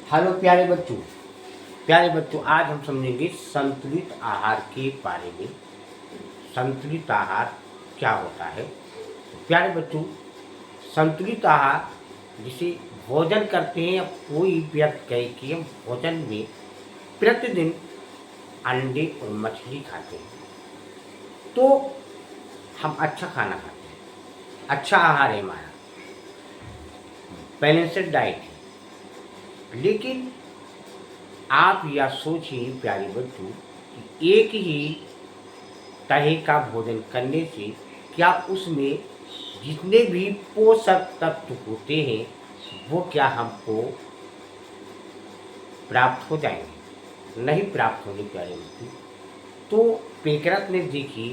Hello प्यारे बच्चों आज हम समझेंगे संतुलित आहार के बारे में। संतुलित आहार क्या होता है? तो प्यारे बच्चों, संतुलित आहार जिसे भोजन करते हैं या कोई व्यक्ति कहे कि हम भोजन में प्रतिदिन अंडे और मछली खाते हैं तो हम अच्छा खाना खाते हैं, अच्छा आहार है हमारा, बैलेंस्ड डाइट है। लेकिन आप या सोचिए प्यारे बच्चों कि एक ही तरह का भोजन करने से क्या उसमें जितने भी पोषक तत्व होते हैं वो क्या हमको प्राप्त हो जाएंगे? नहीं प्राप्त होंगे प्यारे बच्चों। तो पेकरत ने देखी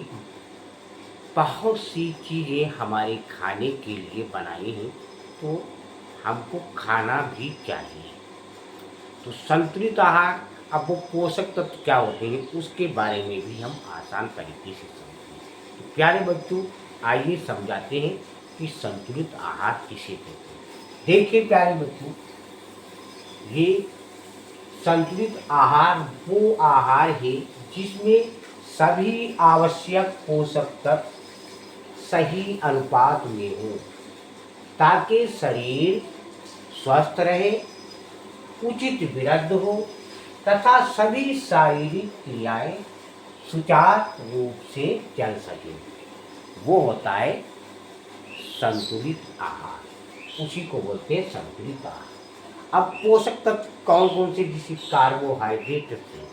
बहुत सी चीज़ें हमारे खाने के लिए बनाई हैं, तो हमको खाना भी चाहिए। तो संतुलित आहार, अब वो पोषक तत्व क्या होते हैं उसके बारे में भी हम आसान तरीके से समझेंगे। तो प्यारे बच्चों, आइए समझाते हैं कि संतुलित आहार किसे कहते हैं। देखिए प्यारे बच्चों, ये संतुलित आहार वो आहार है जिसमें सभी आवश्यक पोषक तत्व सही अनुपात में हो ताकि शरीर स्वस्थ रहे, उचित वृद्धि हो तथा सभी शारीरिक क्रियाएं सुचारू रूप से चल सके। वो होता है संतुलित आहार, उसी को बोलते हैं संतुलित आहार। अब पोषक तत्व कौन कौन से? जिसे कार्बोहाइड्रेट से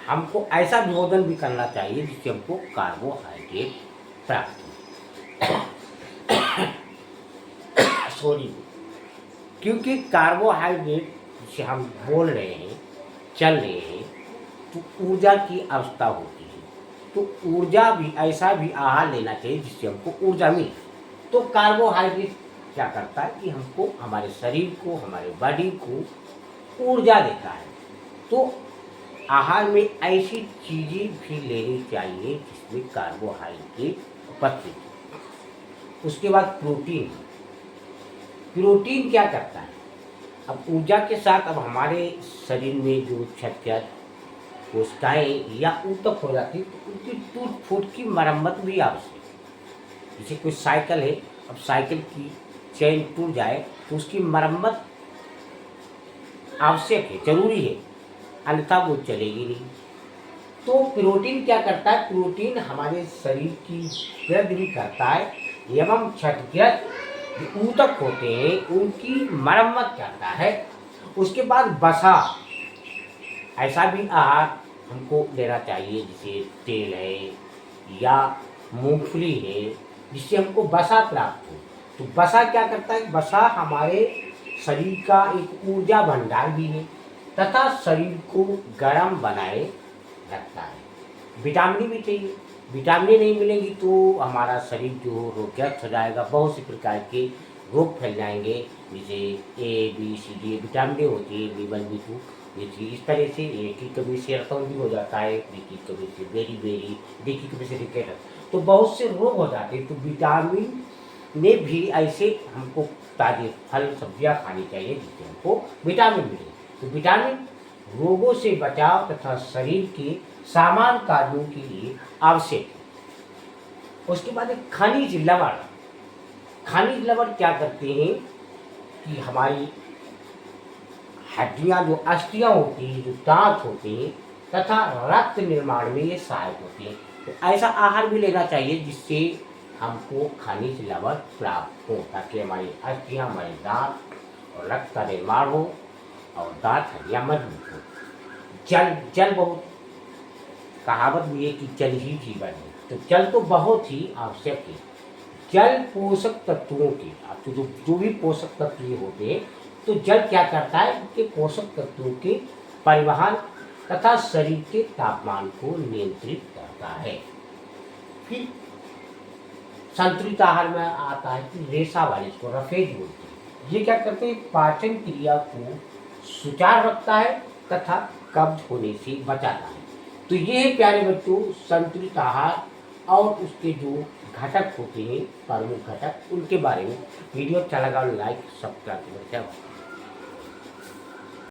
हमको ऐसा भोजन भी करना चाहिए जिससे हमको कार्बोहाइड्रेट प्राप्त हो। सॉरी, क्योंकि कार्बोहाइड्रेट जिसे हम बोल रहे हैं, चल रहे हैं, तो ऊर्जा की अवस्था होती है। तो ऊर्जा भी ऐसा भी आहार लेना चाहिए जिससे हमको ऊर्जा मिले। तो कार्बोहाइड्रेट क्या करता है कि हमको, हमारे शरीर को, हमारे बॉडी को ऊर्जा देता है। तो आहार में ऐसी चीज़ें भी लेनी चाहिए जिसमें कार्बोहाइड्रेट उपस्थित हो। उसके बाद प्रोटीन। प्रोटीन क्या करता है? अब ऊर्जा के साथ अब हमारे शरीर में जो क्षत कोशिकाएँ या ऊतक हो जाती है तो उनकी टूट फूट की मरम्मत भी आवश्यक है। जैसे कोई साइकिल है, अब साइकिल की चेन टूट जाए तो उसकी मरम्मत आवश्यक है, जरूरी है, अन्यथा वो चलेगी नहीं। तो प्रोटीन क्या करता है? प्रोटीन हमारे शरीर की वृद्धि भी करता है एवं क्षतग्रस्त जो ऊतक होते हैं उनकी मरम्मत करता है। उसके बाद वसा, ऐसा भी आहार हमको लेना चाहिए जैसे तेल है या मूंगफली है जिससे हमको वसा प्राप्त हो। तो वसा क्या करता है? वसा हमारे शरीर का एक ऊर्जा भंडार भी है तथा शरीर को गर्म बनाए रखता है। विटामिन भी चाहिए, विटामिन नहीं मिलेंगी तो हमारा शरीर जो रोगग्रस्त हो जाएगा, बहुत से प्रकार के रोग फैल जाएंगे जैसे A B C D vitamin होती है, B1 B2 B3, इस तरह से ए की कमी से रतौंध भी हो जाता है, बी की कमी से बेरी, डी की कमी से रिकेट, तो बहुत से रोग हो जाते हैं। तो विटामिन ने भी ऐसे हमको ताजे फल सब्जियां खानी चाहिए जिससे हमको विटामिन मिले। तो विटामिन रोगों से बचाव तथा शरीर के सामान्य कार्यों के लिए आवश्यक है। उसके बाद एक खनिज लवण। खनिज लवण क्या करते हैं कि हमारी हड्डियां, जो अस्थियां होती हैं, जो दांत होते हैं तथा रक्त निर्माण में ये सहायक होते हैं। तो ऐसा आहार भी लेना चाहिए जिससे हमको खनिज लवण प्राप्त हो ताकि हमारी अस्थियां, हमारे दांत और रक्त का निर्माण हो और दांत हड्डियां मजबूत हो। जल बहुत, कहावत भी है कि जल ही जीवन है। तो जल तो बहुत ही आवश्यक है। जल पोषक तत्वों के, आपको जो भी पोषक तत्व होते हैं, तो जल क्या करता है कि पोषक तत्वों के परिवहन तथा शरीर के तापमान को नियंत्रित करता है। फिर संतुलित आहार में आता है कि रेशा वाले, इसको रफेज बोलते हैं। ये क्या करते हैं? पाचन क्रिया को सुचारू रखता है तथा कब्ज होने से बचाता है। तो ये है प्यारे बच्चों संतुलित आहार और उसके जो घटक होते हैं, प्रमुख घटक, उनके बारे में। वीडियो अच्छा लगा लाइक सब्सक्राइब करें।